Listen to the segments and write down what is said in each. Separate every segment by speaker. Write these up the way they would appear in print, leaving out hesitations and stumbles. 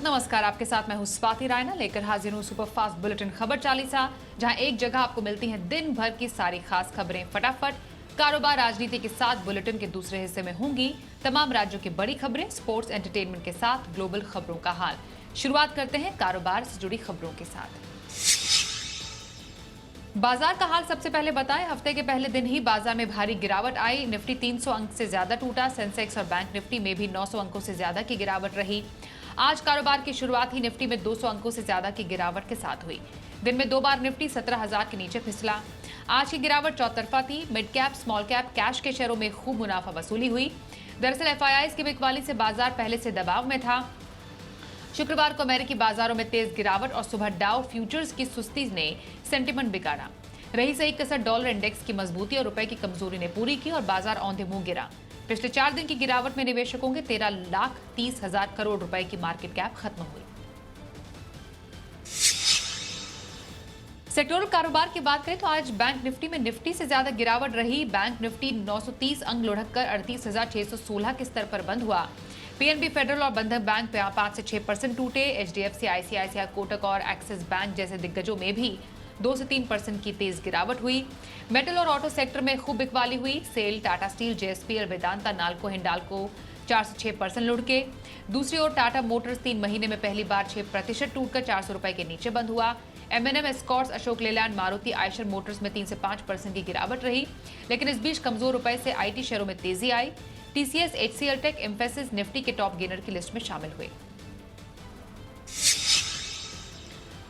Speaker 1: नमस्कार, आपके साथ मैं हूं स्वाति रायना, लेकर हाजिर हूं सुपरफास्ट बुलेटिन खबर चालीसा, जहां एक जगह आपको मिलती हैं दिन भर की सारी खास खबरें फटाफट। कारोबार राजनीति के साथ बुलेटिन के दूसरे हिस्से में होंगी तमाम राज्यों की बड़ी खबरें, स्पोर्ट्स एंटरटेनमेंट के साथ ग्लोबल खबरों का हाल। शुरुआत करते हैं कारोबार से जुड़ी खबरों के साथ। बाजार का हाल सबसे पहले बताएं। हफ्ते के पहले दिन ही बाजार में भारी गिरावट आई। निफ्टी 300 अंक से ज्यादा टूटा। सेंसेक्स और बैंक निफ्टी में भी 900 अंकों से ज्यादा की गिरावट रही। आज कारोबार की शुरुआत ही निफ्टी में 200 अंकों से ज्यादा की गिरावट के साथ हुई। दिन में दो बार निफ्टी 17,000 के नीचे फिसला। आज की गिरावट चौतरफा थी। Mid cap, small cap, cash के शेयरों में खूब मुनाफा वसूली हुई। दरअसल एफआईआई की बिकवाली से बाजार पहले से दबाव में था। शुक्रवार को अमेरिकी बाजारों में तेज गिरावट और सुबह डाउ फ्यूचर्स की सुस्ती ने सेंटीमेंट बिगाड़ा। रही सही कसर डॉलर इंडेक्स की मजबूती और रुपए की कमजोरी ने पूरी की और बाजार औंधे मुंह गिरा। पिछले 4 दिन की गिरावट में निवेशकों के 13,30,000 करोड़ रुपए की मार्केट कैप खत्म हुई। सेक्टोरल कारोबार की बात करें तो आज बैंक निफ्टी में निफ्टी से ज्यादा गिरावट रही। बैंक निफ्टी 930 अंक लुढ़ककर 38,616 के स्तर पर बंद हुआ। पीएनबी, फेडरल और बंधन बैंक 5 से 6% टूटे। एचडीएफसी, आईसीआईसीआई, कोटक और एक्सिस बैंक जैसे दिग्गजों में भी 2 से 3% की तेज गिरावट हुई। मेटल और ऑटो सेक्टर में खूब बिकवाली हुई। सेल, टाटा स्टील, जेएसपीएल, वेदांता, नाल्को, हिंडाल्को 4 से 6% लुढ़के। दूसरी ओर टाटा मोटर्स 3 महीने में पहली बार 6% टूटकर 400 रुपए के नीचे बंद हुआ। M&M, Escorts, Ashok Leyland, Maruti, Eicher Motors में 3 से 5% की गिरावट रही। लेकिन इस बीच कमजोर रुपए से आईटी शेयरों में तेजी आई। TCS, HCL tech, Mphasis Nifty के टॉप गेनर की लिस्ट में शामिल हुए।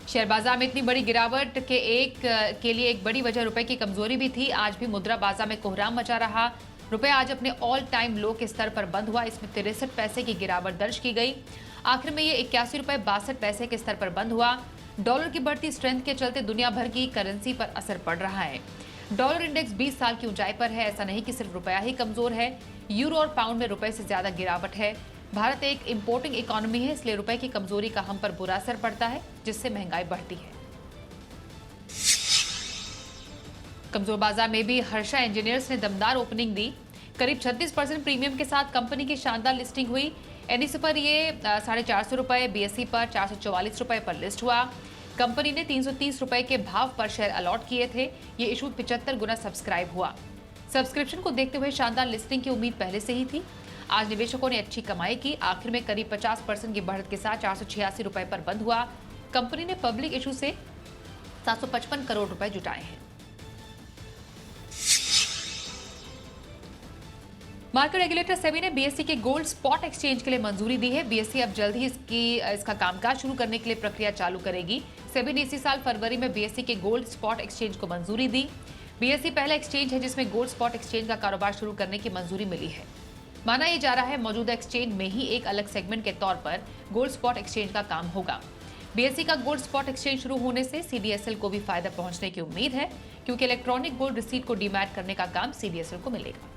Speaker 1: शेयर बाजार में इतनी बड़ी गिरावट के लिए एक बड़ी वजह रुपए की कमजोरी भी थी। आज भी मुद्रा बाजार में कोहराम मचा रहा। रुपए आज अपने ऑल टाइम लो के स्तर पर बंद हुआ। इसमें 63 पैसे की गिरावट दर्ज की गई। आखिर में ये 81 रुपए 62 पैसे के स्तर पर बंद हुआ। डॉलर की बढ़ती स्ट्रेंथ के चलते दुनिया भर की करेंसी पर असर पड़ रहा है। डॉलर इंडेक्स 20 साल की ऊंचाई पर है। ऐसा नहीं कि सिर्फ रुपया ही कमजोर है, यूरो और पाउंड में रुपए से ज्यादा गिरावट है। भारत एक इंपोर्टिंग इकोनॉमी है, इसलिए रुपए की कमजोरी का हम पर बुरा असर पड़ता है, जिससे महंगाई बढ़ती है। कमजोर बाजार में भी हर्षा इंजीनियर्स ने दमदार ओपनिंग दी। करीब 36% प्रीमियम के साथ कंपनी की शानदार लिस्टिंग हुई। एनएसई पर ये 450 रुपए, बीएसई पर 444 रुपए पर लिस्ट हुआ। कंपनी ने 330 रुपए के भाव पर शेयर अलॉट किए थे। ये इशू 75 गुना सब्सक्राइब हुआ। सब्सक्रिप्शन को देखते हुए शानदार लिस्टिंग की उम्मीद पहले से ही थी। आज निवेशकों ने अच्छी कमाई की। आखिर में करीब 50% की बढ़त के साथ 486 रुपए पर बंद हुआ। कंपनी ने पब्लिक इशू से 755 करोड़ रुपए जुटाए हैं। मार्केट रेगुलेटर सेबी ने बीएसई के गोल्ड स्पॉट एक्सचेंज के लिए मंजूरी दी है। बीएसई अब जल्द ही इसका कामकाज शुरू करने के लिए प्रक्रिया चालू करेगी। सेबी ने इसी साल फरवरी में बीएसई के गोल्ड स्पॉट एक्सचेंज को मंजूरी दी। बीएसई पहला एक्सचेंज है जिसमें गोल्ड स्पॉट एक्सचेंज का कारोबार शुरू करने की मंजूरी मिली है। माना यह जा रहा है मौजूदा एक्सचेंज में ही एक अलग सेगमेंट के तौर पर गोल्ड स्पॉट एक्सचेंज का काम होगा। बीएसई का गोल्ड स्पॉट एक्सचेंज शुरू होने से सीडीएसएल को भी फायदा पहुंचने की उम्मीद है, क्योंकि इलेक्ट्रॉनिक गोल्ड रिसीट को डीमैट करने का काम सीडीएसएल को मिलेगा।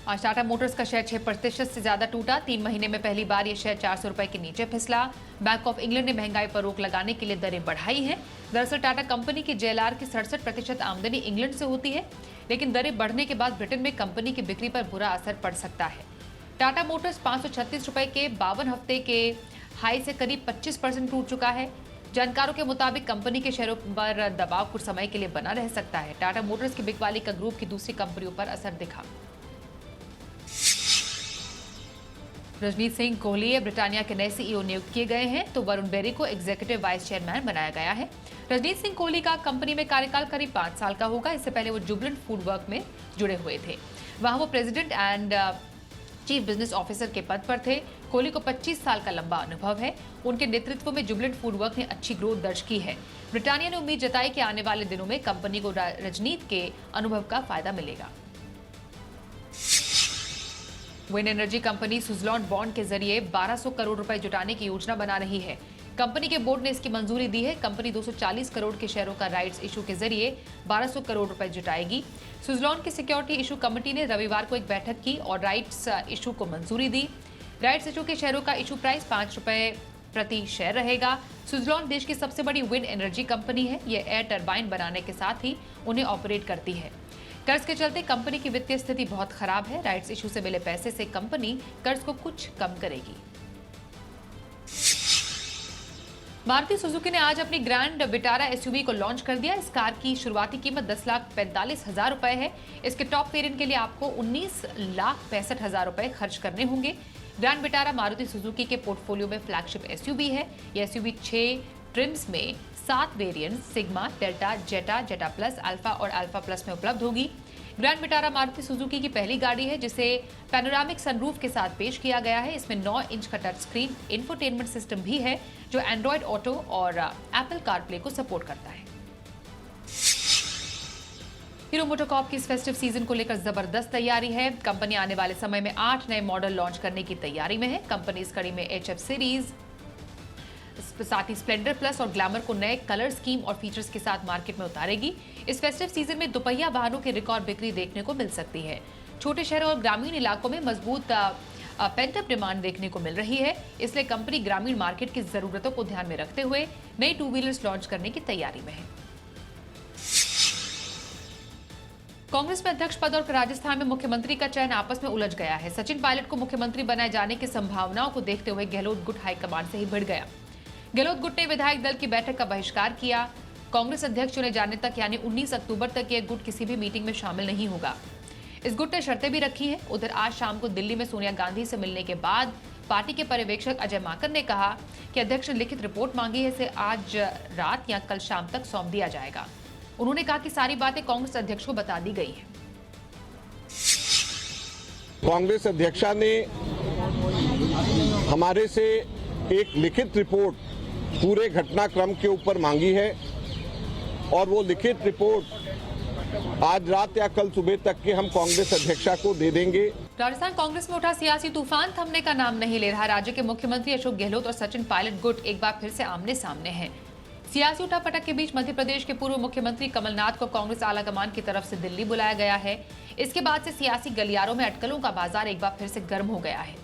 Speaker 1: आज टाटा मोटर्स का शेयर 6% से ज्यादा टूटा। 3 महीने में पहली बार यह शेयर 400 रुपए के नीचे फिसला। बैंक ऑफ इंग्लैंड ने महंगाई पर रोक लगाने के लिए दरें बढ़ाई हैं। दरअसल टाटा कंपनी की जेएलआर की 67% आमदनी इंग्लैंड से होती है, लेकिन दरें बढ़ने के बाद ब्रिटेन में कंपनी की बिक्री पर बुरा असर पड़ सकता है। टाटा मोटर्स 536 रुपए के 52 हफ्ते के हाई से करीब 25% टूट चुका है। जानकारों के मुताबिक कंपनी के शेयरों पर दबाव कुछ समय के लिए बना रह सकता है। टाटा मोटर्स की बिकवाली का ग्रुप की दूसरी कंपनियों पर असर दिखा। रजनीत सिंह कोहली ब्रिटानिया के नए सीईओ नियुक्त किए गए हैं, तो वरुण बेरी को एग्जीक्यूटिव वाइस चेयरमैन बनाया गया है। रजनीत सिंह कोहली का कंपनी में कार्यकाल करीब 5 साल का होगा। इससे पहले वो जुबिलेंट फूड वर्क में जुड़े हुए थे। वहां वो president and chief business officer के पद पर थे। कोहली को 25 साल का लंबा अनुभव है। उनके नेतृत्व में जुबिलेंट फूड वर्क ने अच्छी ग्रोथ दर्ज की है। ब्रिटानिया ने उम्मीद जताई कि आने वाले दिनों में कंपनी को रजनीत के अनुभव का फायदा मिलेगा। Wind energy company Suzlon bond के जरिए 1200 करोड़ रुपए जुटाने की योजना बना रही है। कंपनी के बोर्ड ने इसकी मंजूरी दी है। कंपनी 240 करोड़ के शेयरों का राइट्स इशू के जरिए 1200 करोड़ रुपए जुटाएगी। सुजलॉन की सिक्योरिटी इशू कमेटी ने रविवार को एक बैठक की और राइट्स इशू को मंजूरी दी। राइट्स इशू के शेयरों का इशू प्राइस 5 रुपए प्रति शेयर रहेगा। सुजलॉन देश की सबसे बड़ी विंड एनर्जी कंपनी है। यह एयर टरबाइन बनाने के साथ ही उन्हें ऑपरेट करती है। कर्ज के चलते कंपनी की वित्तीय स्थिति बहुत खराब है। राइट्स इशू से मिले पैसे से कंपनी कर्ज को कुछ कम करेगी। मारुति सुजुकी ने आज अपनी ग्रैंड विटारा एसयूवी को लॉन्च कर दिया। इस कार की शुरुआती कीमत 10,45,000 रुपए है। इसके टॉप वेरिएंट के लिए आपको 19,65,000 रुपए खर्च करने होंगे। ग्रैंड विटारा मारुति सुजुकी के पोर्टफोलियो में फ्लैगशिप एसयूवी है। यह एसयूवी 6 ट्रिम्स में 7 वेरिएंट सिग्मा, डेल्टा, जेटा, जेटा प्लस, अल्फा और अल्फा प्लस में उपलब्ध होगी। ग्रैंड विटारा मारुति सुजुकी की पहली गाड़ी है जिसे पैनोरामिक सनरूफ के साथ पेश किया गया है। इसमें 9 इंच का टच स्क्रीन इंफोटेनमेंट सिस्टम भी है जो एंड्रॉयड ऑटो और एप्पल कारप्ले को सपोर्ट करता है। हीरो मोटोकॉर्प की इस फेस्टिव सीजन को लेकर जबरदस्त तैयारी है। कंपनी आने वाले समय में 8 नए मॉडल लॉन्च करने की तैयारी में है। कंपनी इस कड़ी में HF सीरीज, साथ ही स्प्लेंडर प्लस और ग्लैमर को नए कलर स्कीम और फीचर्स के साथ मार्केट में उतारेगी। इस फेस्टिव सीजन में दुपहिया वाहनों की रिकॉर्ड बिक्री देखने को मिल सकती है। छोटे शहरों और ग्रामीण इलाकों में मजबूत पेंटअप डिमांड देखने को मिल रही है। इसलिए कंपनी ग्रामीण मार्केट की जरूरतों को ध्यान में रखते हुए नई 2 व्हीलर्स लॉन्च करने की तैयारी में है। कांग्रेस में अध्यक्ष पद और राजस्थान में मुख्यमंत्री का चयन आपस में उलझ गया है। सचिन पायलट को मुख्यमंत्री बनाए जाने की संभावनाओं को देखते हुए गहलोत गुट हाईकमान से ही भिड़ गया। गहलोत गुट ने विधायक दल की बैठक का बहिष्कार किया। कांग्रेस अध्यक्ष चुने जाने तक यानी 19 अक्टूबर तक यह गुट किसी भी मीटिंग में शामिल नहीं होगा। इस गुट ने शर्तें भी रखी हैं। उधर आज शाम को दिल्ली में सोनिया गांधी से मिलने के बाद पार्टी के पर्यवेक्षक अजय माकन ने कहा कि अध्यक्ष ने लिखित रिपोर्ट मांगी है, इसे आज रात या कल शाम तक सौंप दिया जाएगा। उन्होंने कहा कि सारी बातें कांग्रेस अध्यक्ष को बता दी गई हैं।
Speaker 2: कांग्रेस अध्यक्षा ने हमारे से एक लिखित रिपोर्ट पूरे घटनाक्रम के ऊपर मांगी है और वो लिखित रिपोर्ट आज रात या कल सुबह तक के हम कांग्रेस अध्यक्षा को दे देंगे।
Speaker 1: राजस्थान कांग्रेस में उठा सियासी तूफान थमने का नाम नहीं ले रहा। राज्य के मुख्यमंत्री अशोक गहलोत और सचिन पायलट गुट एक बार फिर से आमने सामने हैं। सियासी उठापटक के बीच मध्य प्रदेश के पूर्व मुख्यमंत्री कमलनाथ को कांग्रेस आलाकमान की तरफ से दिल्ली बुलाया गया है। इसके बाद से सियासी गलियारों में अटकलों का बाजार एक बार फिर से गर्म हो गया है।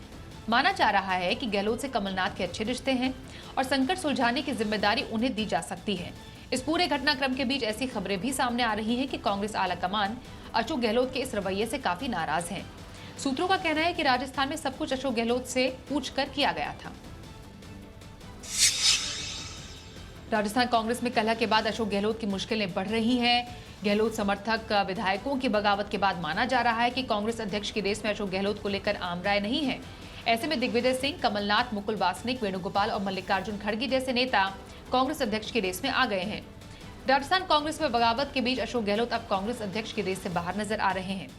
Speaker 1: माना जा रहा है कि गहलोत से कमलनाथ के अच्छे रिश्ते हैं और संकट सुलझाने की जिम्मेदारी उन्हें दी जा सकती है। इस पूरे घटनाक्रम के बीच ऐसी खबरें भी सामने आ रही हैं कि कांग्रेस आलाकमान अशोक गहलोत के इस रवैये से काफी नाराज हैं। सूत्रों का कहना है कि राजस्थान में सब कुछ अशोक गहलोत से पूछकर किया गया था। राजस्थान कांग्रेस में कलह के बाद अशोक गहलोत की मुश्किलें बढ़ रही हैं। गहलोत समर्थक विधायकों की बगावत के बाद माना जा रहा है कि कांग्रेस अध्यक्ष की रेस में अशोक गहलोत को लेकर आम राय नहीं है। ऐसे में दिग्विजय सिंह, कमलनाथ, मुकुल वासनिक, वेणुगोपाल और मल्लिकार्जुन खड़गे जैसे नेता कांग्रेस अध्यक्ष की रेस में आ गए हैं। राजस्थान कांग्रेस में बगावत के बीच अशोक गहलोत अब कांग्रेस अध्यक्ष की रेस से बाहर नजर आ रहे हैं।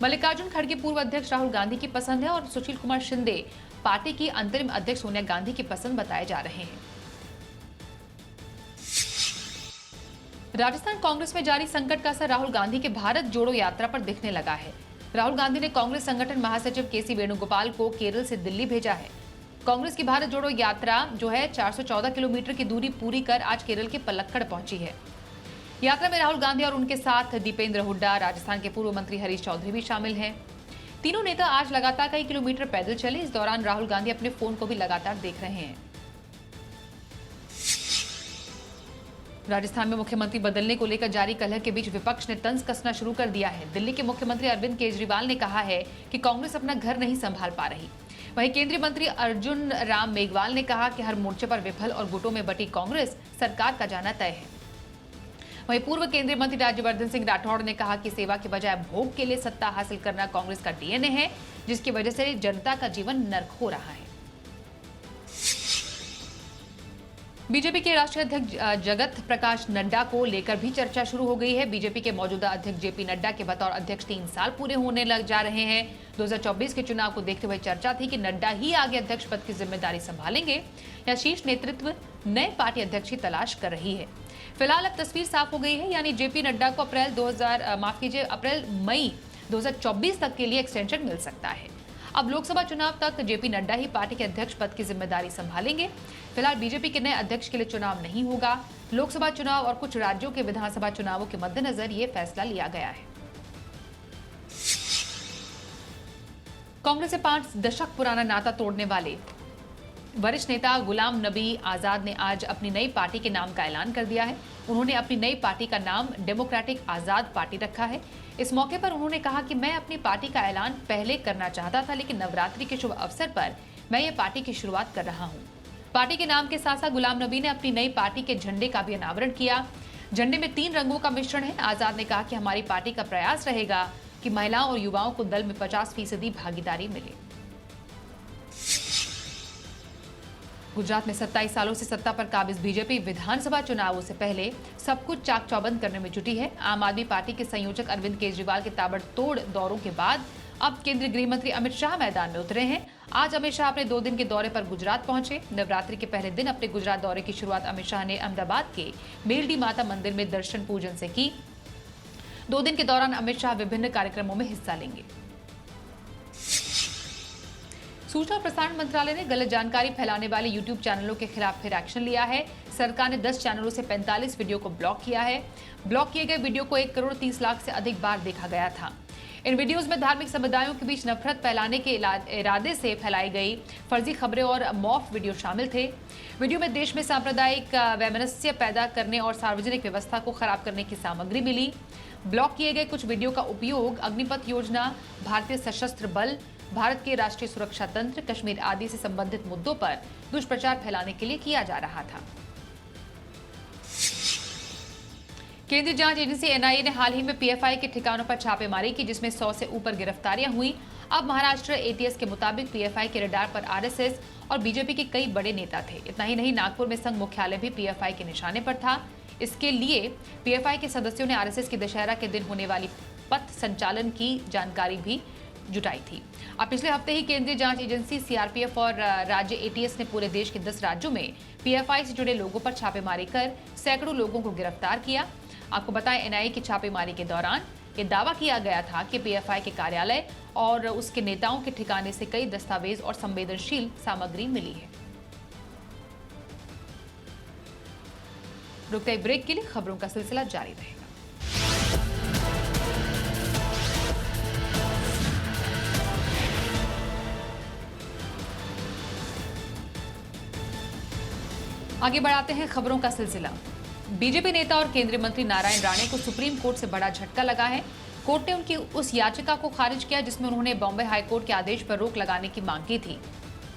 Speaker 1: मल्लिकार्जुन खड़गे पूर्व अध्यक्ष राहुल गांधी की पसंद है और सुशील कुमार शिंदे पार्टी की अंतरिम अध्यक्ष सोनिया गांधी की पसंद बताए जा रहे हैं। राजस्थान कांग्रेस में जारी संकट का असर राहुल गांधी के भारत जोड़ो यात्रा पर दिखने लगा है। राहुल गांधी ने कांग्रेस संगठन महासचिव केसी वेणुगोपाल को केरल से दिल्ली भेजा है। कांग्रेस की भारत जोड़ो यात्रा जो है 414 किलोमीटर की दूरी पूरी कर आज केरल के पलक्कड़ पहुंची है। यात्रा में राहुल गांधी और उनके साथ दीपेंद्र हुड्डा, राजस्थान के पूर्व मंत्री हरीश चौधरी भी शामिल हैं। तीनों नेता आज लगातार कई किलोमीटर पैदल चले। इस दौरान राहुल गांधी अपने फोन को भी लगातार देख रहे हैं। राजस्थान में मुख्यमंत्री बदलने को लेकर जारी कलह के बीच विपक्ष ने तंज कसना शुरू कर दिया है। दिल्ली के मुख्यमंत्री अरविंद केजरीवाल ने कहा है कि कांग्रेस अपना घर नहीं संभाल पा रही। वहीं केंद्रीय मंत्री अर्जुन राम मेघवाल ने कहा कि हर मोर्चे पर विफल और गुटों में बटी कांग्रेस सरकार का जाना तय है। वहीं पूर्व केंद्रीय मंत्री राज्यवर्धन सिंह राठौड़ ने कहा कि सेवा के बजाय भोग के लिए सत्ता हासिल करना कांग्रेस का डीएनए है, जिसकी वजह से जनता का जीवन नर्क हो रहा है। बीजेपी के राष्ट्रीय अध्यक्ष जगत प्रकाश नड्डा को लेकर भी चर्चा शुरू हो गई है। बीजेपी के मौजूदा अध्यक्ष जेपी नड्डा के बतौर अध्यक्ष 3 साल पूरे होने लग जा रहे हैं। 2024 के चुनाव को देखते हुए चर्चा थी कि नड्डा ही आगे अध्यक्ष पद की जिम्मेदारी संभालेंगे या शीर्ष नेतृत्व नए पार्टी अध्यक्ष की तलाश कर रही है। फिलहाल अब तस्वीर साफ हो गई है, यानी जेपी नड्डा को अप्रैल मई 2024 तक के लिए एक्सटेंशन मिल सकता है। अब लोकसभा चुनाव तक जेपी नड्डा ही पार्टी के अध्यक्ष पद की जिम्मेदारी संभालेंगे। फिलहाल बीजेपी के नए अध्यक्ष के लिए चुनाव नहीं होगा। लोकसभा चुनाव और कुछ राज्यों के विधानसभा चुनावों के मद्देनजर ये फैसला लिया गया है। कांग्रेस से 5 दशक पुराना नाता तोड़ने वाले वरिष्ठ नेता गुलाम नबी आजाद ने आज अपनी नई पार्टी के नाम का ऐलान कर दिया है। उन्होंने अपनी नई पार्टी का नाम डेमोक्रेटिक आजाद पार्टी रखा है। इस मौके पर उन्होंने कहा कि मैं अपनी पार्टी का ऐलान पहले करना चाहता था, लेकिन नवरात्रि के शुभ अवसर पर मैं ये पार्टी की शुरुआत कर रहा हूँ। पार्टी के नाम के साथ साथ गुलाम नबी ने अपनी नई पार्टी के झंडे का भी अनावरण किया। झंडे में 3 रंगों का मिश्रण है। आजाद ने कहा कि हमारी पार्टी का प्रयास रहेगा कि महिलाओं और युवाओं को दल में 50% भागीदारी मिले। गुजरात में 27 सालों से सत्ता पर काबिज बीजेपी विधानसभा चुनावों से पहले सब कुछ चाक चौबंद करने में जुटी है। आम आदमी पार्टी के संयोजक अरविंद केजरीवाल के ताबड़तोड़ दौरों के बाद अब केंद्रीय गृह मंत्री अमित शाह मैदान में उतरे हैं। आज अमित शाह अपने 2 दिन के दौरे पर गुजरात पहुंचे। नवरात्रि के पहले दिन अपने गुजरात दौरे की शुरुआत अमित शाह ने अहमदाबाद के मेलडी माता मंदिर में दर्शन पूजन से की। 2 दिन के दौरान अमित शाह विभिन्न कार्यक्रमों में हिस्सा लेंगे। सूचना और प्रसारण मंत्रालय ने गलत जानकारी फैलाने वाले यूट्यूब चैनलों के खिलाफ फिर एक्शन लिया है। सरकार ने 10 चैनलों से 45 वीडियो को ब्लॉक किया है। ब्लॉक किए गए वीडियो को 1 करोड़ 30 लाख से अधिक बार देखा गया था। इन वीडियोस में धार्मिक समुदायों के बीच नफरत फैलाने के इरादे से फैलाई गई फर्जी खबरें और मॉफ वीडियो शामिल थे। वीडियो में देश में सांप्रदायिक वैमनस्य पैदा करने और सार्वजनिक व्यवस्था को खराब करने की सामग्री मिली। ब्लॉक किए गए कुछ वीडियो का उपयोग अग्निपथ योजना, भारतीय सशस्त्र बल, भारत के राष्ट्रीय सुरक्षा तंत्र, कश्मीर आदि से संबंधित मुद्दों पर दुष्प्रचार फैलाने के लिए किया जा रहा था। केंद्रीय जांच एजेंसी एनआईए ने हाल ही में पीएफआई के ठिकानों पर छापेमारी की, जिसमें 100 से ऊपर गिरफ्तारियां हुई। अब महाराष्ट्र एटीएस के मुताबिक पीएफआई के रडार पर आरएसएस और बीजेपी के कई बड़े नेता थे। इतना ही नहीं, नागपुर में संघ मुख्यालय भी पीएफआई के निशाने पर था। इसके लिए पीएफआई के सदस्यों ने आरएसएस की दशहरा के दिन होने वाली पथ संचालन की जानकारी भी जुटाई थी। अब पिछले हफ्ते ही केंद्रीय जांच एजेंसी सीआरपीएफ और राज्य एटीएस ने पूरे देश के 10 राज्यों में पीएफआई से जुड़े लोगों पर छापेमारी कर सैकड़ों लोगों को गिरफ्तार किया। आपको बताएं, एनआईए की छापेमारी के दौरान ये दावा किया गया था कि पीएफआई के कार्यालय और उसके नेताओं के ठिकाने से कई दस्तावेज और संवेदनशील सामग्री मिली है। रुकते ब्रेक के लिए खबरों का सिलसिला जारी रहेगा। आगे बढ़ाते हैं खबरों का सिलसिला। बीजेपी नेता और केंद्रीय मंत्री नारायण राणे को सुप्रीम कोर्ट से बड़ा झटका लगा है। कोर्ट ने उनकी उस याचिका को खारिज किया जिसमें उन्होंने बॉम्बे हाईकोर्ट के आदेश पर रोक लगाने की मांग की थी।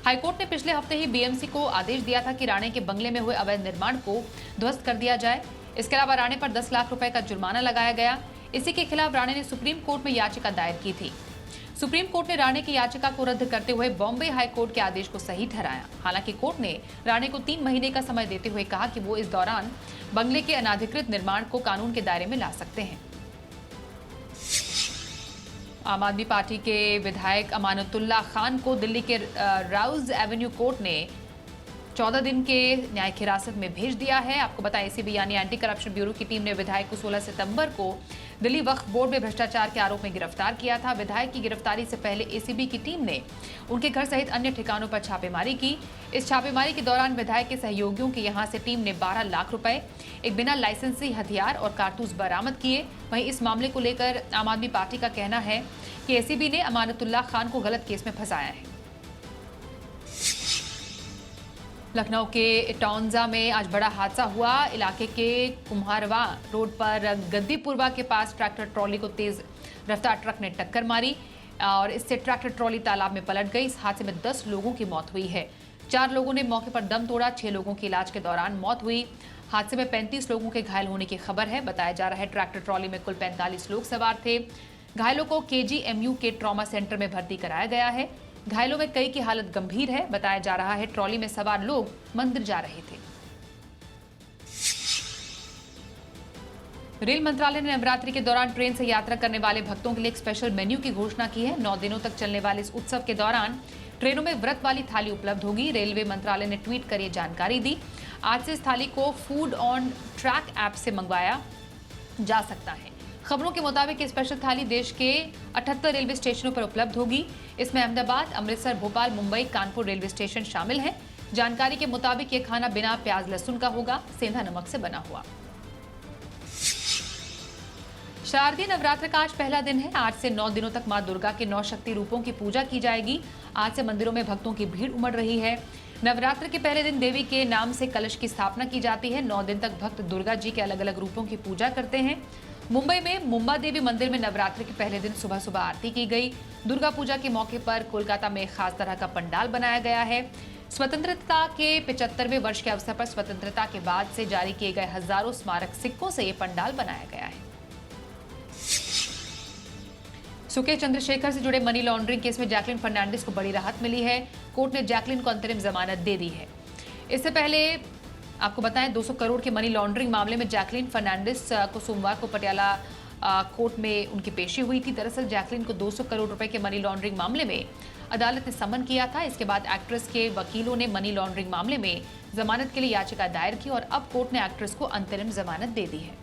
Speaker 1: हाईकोर्ट ने पिछले हफ्ते ही बीएमसी को आदेश दिया था कि राणे के बंगले में हुए अवैध निर्माण को ध्वस्त कर दिया जाए। इसके अलावा राणे पर 10 लाख रुपए का जुर्माना लगाया गया। इसी के खिलाफ राणे ने सुप्रीम कोर्ट में याचिका दायर की थी। सुप्रीम कोर्ट ने राणे की याचिका को रद्द करते हुए बॉम्बे हाईकोर्ट के आदेश को सही ठहराया। हालांकि कोर्ट ने राणे को 3 महीने का समय देते हुए कहा कि वो इस दौरान बंगले के अनाधिकृत निर्माण को कानून के दायरे में ला सकते हैं। आम आदमी पार्टी के विधायक अमानतुल्लाह खान को दिल्ली के राउज एवेन्यू कोर्ट ने 14 दिन के न्यायिक हिरासत में भेज दिया है। आपको बताएं, एसीबी यानी एंटी करप्शन ब्यूरो की टीम ने विधायक को 16 सितंबर को दिल्ली वक्फ बोर्ड में भ्रष्टाचार के आरोप में गिरफ्तार किया था। विधायक की गिरफ्तारी से पहले एसीबी की टीम ने उनके घर सहित अन्य ठिकानों पर छापेमारी की। इस छापेमारी के दौरान विधायक के सहयोगियों के यहां से टीम ने 12 लाख रुपए, एक बिना लाइसेंसी हथियार और कारतूस बरामद किए। वहीं इस मामले को लेकर आम आदमी पार्टी का कहना है कि एसीबी ने अमानतुल्लाह खान को गलत केस में फंसाया है। लखनऊ के इटौंजा में आज बड़ा हादसा हुआ। इलाके के कुम्हारवा रोड पर गद्दीपुरवा के पास ट्रैक्टर ट्रॉली को तेज रफ्तार ट्रक ने टक्कर मारी और इससे ट्रैक्टर ट्रॉली तालाब में पलट गई। इस हादसे में 10 लोगों की मौत हुई है। 4 लोगों ने मौके पर दम तोड़ा। 6 लोगों की इलाज के दौरान मौत हुई। हादसे में 35 लोगों के घायल होने की खबर है। बताया जा रहा है ट्रैक्टर ट्रॉली में कुल 45 लोग सवार थे। घायलों को केजीएमयू के ट्रॉमा सेंटर में भर्ती कराया गया है। घायलों में कई की हालत गंभीर है। बताया जा रहा है ट्रॉली में सवार लोग मंदिर जा रहे थे। रेल मंत्रालय ने नवरात्रि के दौरान ट्रेन से यात्रा करने वाले भक्तों के लिए एक स्पेशल मेन्यू की घोषणा की है। 9 दिनों तक चलने वाले इस उत्सव के दौरान ट्रेनों में व्रत वाली थाली उपलब्ध होगी। रेलवे मंत्रालय ने ट्वीट कर ये जानकारी दी। आज से इस थाली को फूड ऑन ट्रैक ऐप से मंगवाया जा सकता है। खबरों के मुताबिक ये स्पेशल थाली देश के 78 रेलवे स्टेशनों पर उपलब्ध होगी। इसमें अहमदाबाद, अमृतसर, भोपाल, मुंबई, कानपुर रेलवे स्टेशन शामिल हैं। जानकारी के मुताबिक ये खाना बिना प्याज लहसुन का होगा, सेंधा नमक से बना हुआ। शारदीय नवरात्र का आज पहला दिन है। 8 से 9 दिनों तक मां दुर्गा के 9 शक्ति रूपों की पूजा की जाएगी। आज से मंदिरों में भक्तों की भीड़ उमड़ रही है। नवरात्र के पहले दिन देवी के नाम से कलश की स्थापना की जाती है। 9 दिन तक भक्त दुर्गा जी के अलग अलग रूपों की पूजा करते हैं। मुंबई में मुंबा देवी मंदिर में नवरात्र के पहले दिन सुबह सुबह आरती की गई। दुर्गा पूजा के मौके पर कोलकाता में एक खास तरह का पंडाल बनाया गया है। स्वतंत्रता के 75वें वर्ष के अवसर पर स्वतंत्रता के बाद से जारी किए गए हजारों स्मारक सिक्कों से ये पंडाल बनाया गया है। सुके चंद्रशेखर से जुड़े मनी लॉन्ड्रिंग केस में जैकलिन फर्नांडिस को बड़ी राहत मिली है। कोर्ट ने जैकलिन को अंतरिम जमानत दे दी है। इससे पहले आपको बताएं 200 करोड़ के मनी लॉन्ड्रिंग मामले में जैकलिन फर्नांडिस को सोमवार को पटियाला कोर्ट में उनकी पेशी हुई थी। दरअसल जैकलिन को 200 करोड़ रुपए के मनी लॉन्ड्रिंग मामले में अदालत ने समन किया था। इसके बाद एक्ट्रेस के वकीलों ने मनी लॉन्ड्रिंग मामले में जमानत के लिए याचिका दायर की और अब कोर्ट ने एक्ट्रेस को अंतरिम जमानत दे दी है।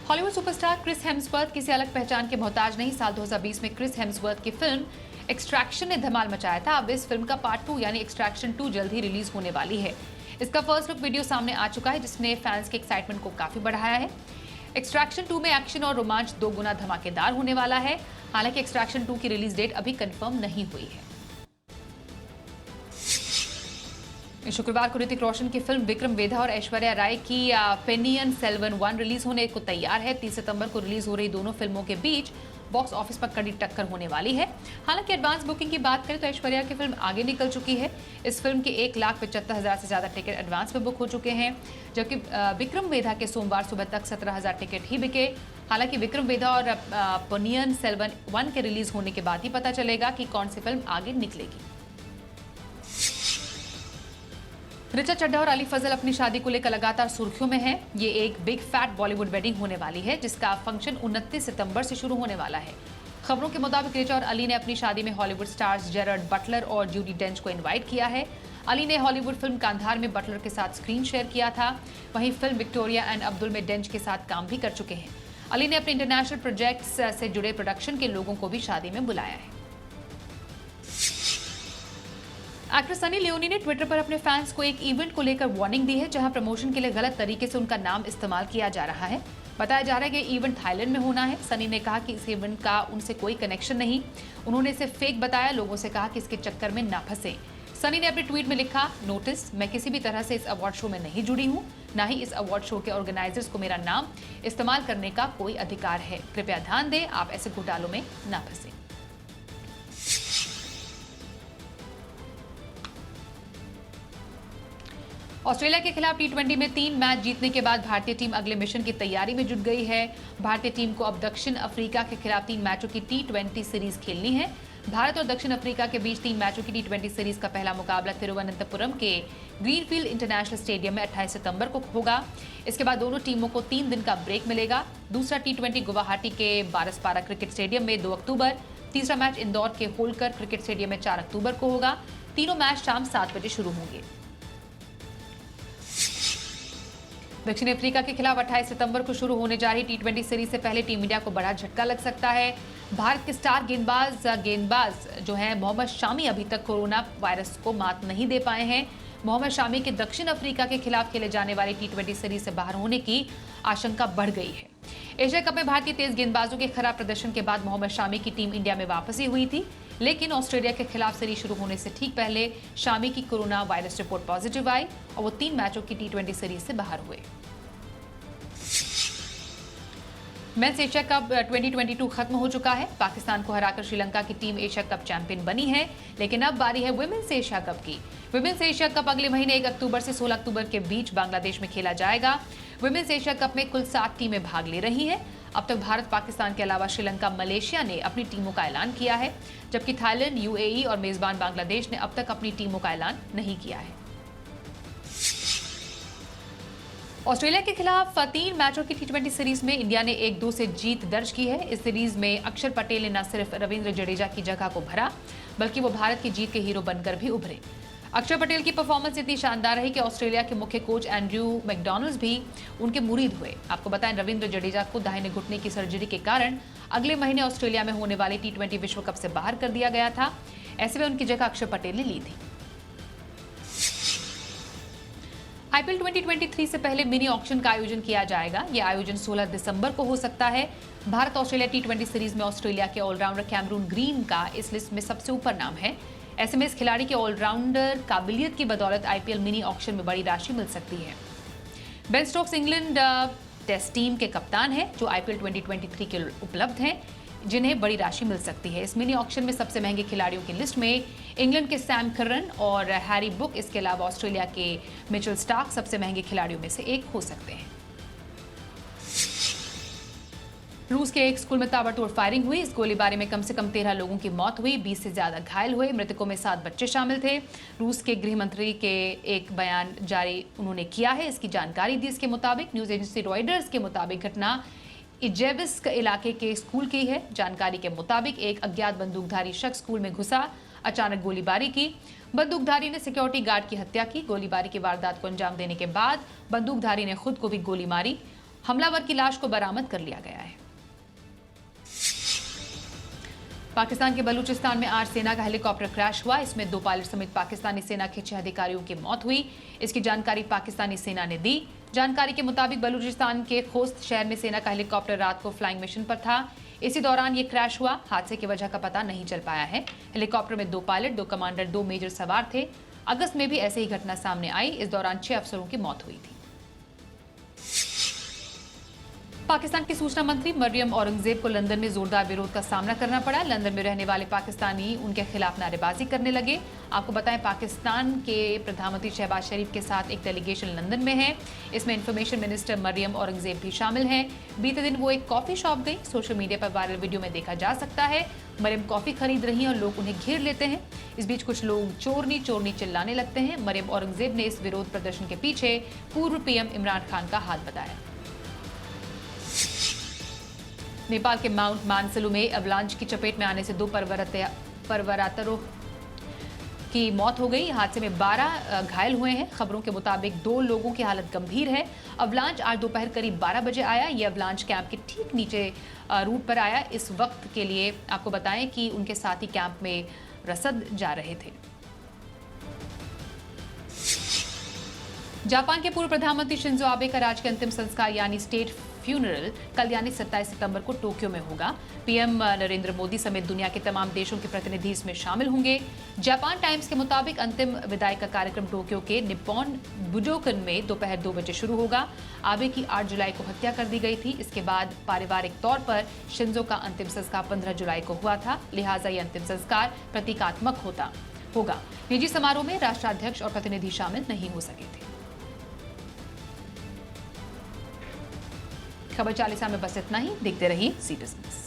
Speaker 1: हॉलीवुड सुपरस्टार क्रिस हेम्सवर्थ किसी अलग पहचान के मोहताज नहीं। साल 2020 में क्रिस हेम्सवर्थ की फिल्म एक्सट्रैक्शन ने धमाल मचाया था। अब इस फिल्म का पार्ट 2 यानी एक्सट्रैक्शन 2 जल्द ही रिलीज होने वाली है। इसका फर्स्ट लुक वीडियो सामने आ चुका है, जिसने फैंस के एक्साइटमेंट को काफी बढ़ाया है। एक्सट्रैक्शन 2 में एक्शन और रोमांच 2 गुना धमाकेदार होने वाला है। हालांकि एक्सट्रैक्शन 2 की रिलीज डेट अभी कंफर्म नहीं हुई है। शुक्रवार को ऋतिक रोशन की फिल्म विक्रम वेधा और ऐश्वर्या राय की पेनियन सेल्वन 1 रिलीज होने को तैयार है। 30 सितंबर को रिलीज हो रही दोनों फिल्मों के बीच बॉक्स ऑफिस पर कड़ी टक्कर होने वाली है। हालांकि एडवांस बुकिंग की बात करें तो ऐश्वर्या की फिल्म आगे निकल चुकी है। इस फिल्म के 1,75,000 से ज्यादा टिकट एडवांस में बुक हो चुके हैं, जबकि विक्रम वेधा के सोमवार सुबह तक 17,000 टिकट ही बिके। हालांकि विक्रम वेधा और पेनियन सेल्वन 1 के रिलीज होने के बाद ही पता चलेगा कि कौन सी फिल्म आगे निकलेगी। ऋचा चड्ढा और अली फजल अपनी शादी को लेकर लगातार सुर्खियों में हैं। ये एक बिग फैट बॉलीवुड वेडिंग होने वाली है, जिसका फंक्शन 29 सितंबर से शुरू होने वाला है। खबरों के मुताबिक ऋचा और अली ने अपनी शादी में हॉलीवुड स्टार्स जेरड बटलर और जूडी डेंच को इनवाइट किया है। अली ने हॉलीवुड फिल्म कांधार में बटलर के साथ स्क्रीन शेयर किया था। वहीं फिल्म विक्टोरिया एंड अब्दुल में डेंच के साथ काम भी कर चुके हैं। अली ने अपने इंटरनेशनल प्रोजेक्ट्स से जुड़े प्रोडक्शन के लोगों को भी शादी में बुलाया है। एक्टर सनी लियोनी ने ट्विटर पर अपने फैंस को एक इवेंट को लेकर वार्निंग दी है, जहां प्रमोशन के लिए गलत तरीके से उनका नाम इस्तेमाल किया जा रहा है। बताया जा रहा है कि इवेंट थाईलैंड में होना है। सनी ने कहा कि इस इवेंट का उनसे कोई कनेक्शन नहीं। उन्होंने इसे फेक बताया। लोगों से कहा कि इसके चक्कर में ना फंसे। सनी ने अपने ट्वीट में लिखा, नोटिस, मैं किसी भी तरह से इस अवार्ड शो में नहीं जुड़ी हूँ, ना ही इस अवार्ड शो के ऑर्गेनाइजर्स को मेरा नाम इस्तेमाल करने का कोई अधिकार है। कृपया ध्यान दें, आप ऐसे घोटालों में ना फंसे। ऑस्ट्रेलिया के खिलाफ टी20 में 3 मैच जीतने के बाद भारतीय टीम अगले मिशन की तैयारी में जुट गई है। भारतीय टीम को अब दक्षिण अफ्रीका के खिलाफ 3 मैचों की टी20 सीरीज खेलनी है। भारत और दक्षिण अफ्रीका के बीच 3 मैचों की टी20 सीरीज का पहला मुकाबला तिरुवनंतपुरम के ग्रीनफील्ड इंटरनेशनल स्टेडियम में 28 सितंबर को होगा। इसके बाद दोनों टीमों को 3 दिन का ब्रेक मिलेगा। दूसरा टी20 गुवाहाटी के बारसपारा क्रिकेट स्टेडियम में 2 अक्टूबर, तीसरा मैच इंदौर के होलकर क्रिकेट स्टेडियम में 4 अक्टूबर को होगा। तीनों मैच शाम 7 बजे शुरू होंगे। दक्षिण अफ्रीका के खिलाफ 28 सितंबर को शुरू होने जा रही टी20 सीरीज से पहले टीम इंडिया को बड़ा झटका लग सकता है। भारत के स्टार गेंदबाज जो हैं मोहम्मद शामी अभी तक कोरोना वायरस को मात नहीं दे पाए हैं। मोहम्मद शामी के दक्षिण अफ्रीका के खिलाफ खेले जाने वाली टी20 सीरीज से बाहर होने की आशंका बढ़ गई है। एशिया कप में भारतीय तेज गेंदबाजों के खराब प्रदर्शन के बाद मोहम्मद शामी की टीम इंडिया में वापसी हुई थी, लेकिन ऑस्ट्रेलिया के खिलाफ सीरीज शुरू होने से ठीक पहले शामी की कोरोना वायरस रिपोर्ट पॉजिटिव आई और वो 3 मैचों की टी20 सीरीज से बाहर हुए। मेंस एशिया कप 2022 खत्म हो चुका है। पाकिस्तान को हराकर श्रीलंका की टीम एशिया कप चैंपियन बनी है, लेकिन अब बारी है वुमेन्स एशिया कप की। वुमेन्स एशिया कप अगले महीने 1 अक्टूबर से 16 अक्टूबर के बीच बांग्लादेश में खेला जाएगा। वुमेन्स एशिया कप में कुल 7 टीमें भाग ले रही हैं। अब तक भारत, पाकिस्तान के अलावा श्रीलंका, मलेशिया ने अपनी टीमों का ऐलान किया है, जबकि थाईलैंड, यूएई और मेजबान बांग्लादेश ने अब तक अपनी टीमों का ऐलान नहीं किया है। ऑस्ट्रेलिया के खिलाफ 3 मैचों की टी20 सीरीज में इंडिया ने 1-2 से जीत दर्ज की है। इस सीरीज में अक्षर पटेल ने न सिर्फ रविंद्र जडेजा की जगह को भरा, बल्कि वो भारत की जीत के हीरो बनकर भी उभरे। अक्षर पटेल की परफॉर्मेंस इतनी शानदार रही कि ऑस्ट्रेलिया के मुख्य कोच एंड्रयू मैकडॉनल्ड्स भी उनके मुरीद हुए। आपको बताएं, रविंद्र जडेजा को दाहिने घुटने की सर्जरी के कारण अगले महीने ऑस्ट्रेलिया में होने वाली टी20 विश्व कप से बाहर कर दिया गया था। ऐसे में उनकी जगह अक्षर पटेल ने ली थी। आईपीएल 2023 से पहले मिनी ऑक्शन का आयोजन किया जाएगा। यह आयोजन 16 दिसंबर को हो सकता है। भारत ऑस्ट्रेलिया टी20 सीरीज में ऑस्ट्रेलिया के ऑलराउंडर कैमरून ग्रीन का इस लिस्ट में सबसे ऊपर नाम है। ऐसे में इस खिलाड़ी के ऑलराउंडर काबिलियत की बदौलत आईपीएल मिनी ऑक्शन में बड़ी राशि मिल सकती है। Ben Stokes England Test team के कप्तान हैं जो आईपीएल 2023 के उपलब्ध हैं, जिन्हें बड़ी राशि मिल सकती है। इस मिनी ऑक्शन में सबसे महंगे खिलाड़ियों की लिस्ट में इंग्लैंड के सैम करन और हैरी बुक, इसके अलावा ऑस्ट्रेलिया के मिचेल स्टार्क सबसे महंगे खिलाड़ियों में से एक हो सकते हैं। रूस के एक स्कूल में ताबड़तोड़ फायरिंग हुई। इस गोलीबारी में कम से कम 13 लोगों की मौत हुई, 20 से ज्यादा घायल हुए। मृतकों में 7 बच्चे शामिल थे। रूस के गृह मंत्री के एक बयान जारी उन्होंने किया है, इसकी जानकारी दी। इसके मुताबिक न्यूज एजेंसी रॉयटर्स के मुताबिक घटना इजेविस्क इलाके के स्कूल की है। जानकारी के मुताबिक एक अज्ञात बंदूकधारी शख्स स्कूल में घुसा, अचानक गोलीबारी की। बंदूकधारी ने सिक्योरिटी गार्ड की हत्या की। गोलीबारी की वारदात को अंजाम देने के बाद बंदूकधारी ने खुद को भी गोली मारी। हमलावर की लाश को बरामद कर लिया गया है। पाकिस्तान के बलूचिस्तान में आज सेना का हेलीकॉप्टर क्रैश हुआ। इसमें 2 पायलट समेत पाकिस्तानी सेना के 6 अधिकारियों की मौत हुई। इसकी जानकारी पाकिस्तानी सेना ने दी। जानकारी के मुताबिक बलूचिस्तान के खोस्त शहर में सेना का हेलीकॉप्टर रात को फ्लाइंग मिशन पर था। इसी दौरान ये क्रैश हुआ। हादसे की वजह का पता नहीं चल पाया है। हेलीकॉप्टर में 2 पायलट, 2 कमांडर, 2 मेजर सवार थे। अगस्त में भी ऐसे ही घटना सामने आई। इस दौरान 6 अफसरों की मौत हुई थी। पाकिस्तान की सूचना मंत्री मरियम औरंगजेब को लंदन में जोरदार विरोध का सामना करना पड़ा। लंदन में रहने वाले पाकिस्तानी उनके खिलाफ नारेबाजी करने लगे। आपको बताएं, पाकिस्तान के प्रधानमंत्री शहबाज शरीफ के साथ एक डेलीगेशन लंदन में है। इसमें इंफॉर्मेशन मिनिस्टर मरियम औरंगजेब भी शामिल हैं। बीते दिन वो एक कॉफी शॉप गई। सोशल मीडिया पर वायरल वीडियो में देखा जा सकता है मरियम कॉफी खरीद रही हैं और लोग उन्हें घेर लेते हैं। इस बीच कुछ लोग चोरनी चोरनी चिल्लाने लगते हैं। मरियम औरंगजेब ने इस विरोध प्रदर्शन के पीछे पूर्व पीएम इमरान खान का हाथ बताया। नेपाल के माउंट मानसलू में अवलांच की चपेट में आने से 2 पर्वतारोही की मौत हो गई। हादसे में 12 घायल हुए हैं। खबरों के मुताबिक 2 लोगों की हालत गंभीर है। अवलांच आज दोपहर करीब 12 बजे आया। ये अवलांच कैंप के ठीक नीचे रूट पर आया। इस वक्त के लिए आपको बताएं कि उनके साथी कैंप में रसद जा रहे थे। जापान के पूर्व प्रधानमंत्री शिंजो आबे का राजकीय अंतिम संस्कार यानी स्टेट फ्यूनरल कल यानी 27 सितंबर को टोक्यो में होगा। पीएम नरेंद्र मोदी समेत दुनिया के तमाम देशों के प्रतिनिधि इसमें शामिल होंगे। जापान टाइम्स के मुताबिक अंतिम विदाई का कार्यक्रम टोक्यो के निप्पॉन बुडोकन में दोपहर 2 बजे शुरू होगा। आबे की 8 जुलाई को हत्या कर दी गई थी। इसके बाद पारिवारिक तौर पर शिंजो का अंतिम संस्कार 15 जुलाई को हुआ था। लिहाजा ये अंतिम संस्कार प्रतीकात्मक होगा। निजी समारोह में राष्ट्राध्यक्ष और प्रतिनिधि शामिल नहीं हो सके थे। खबर 40 में बस इतना ही। देखते रहिए सी बिजनेस।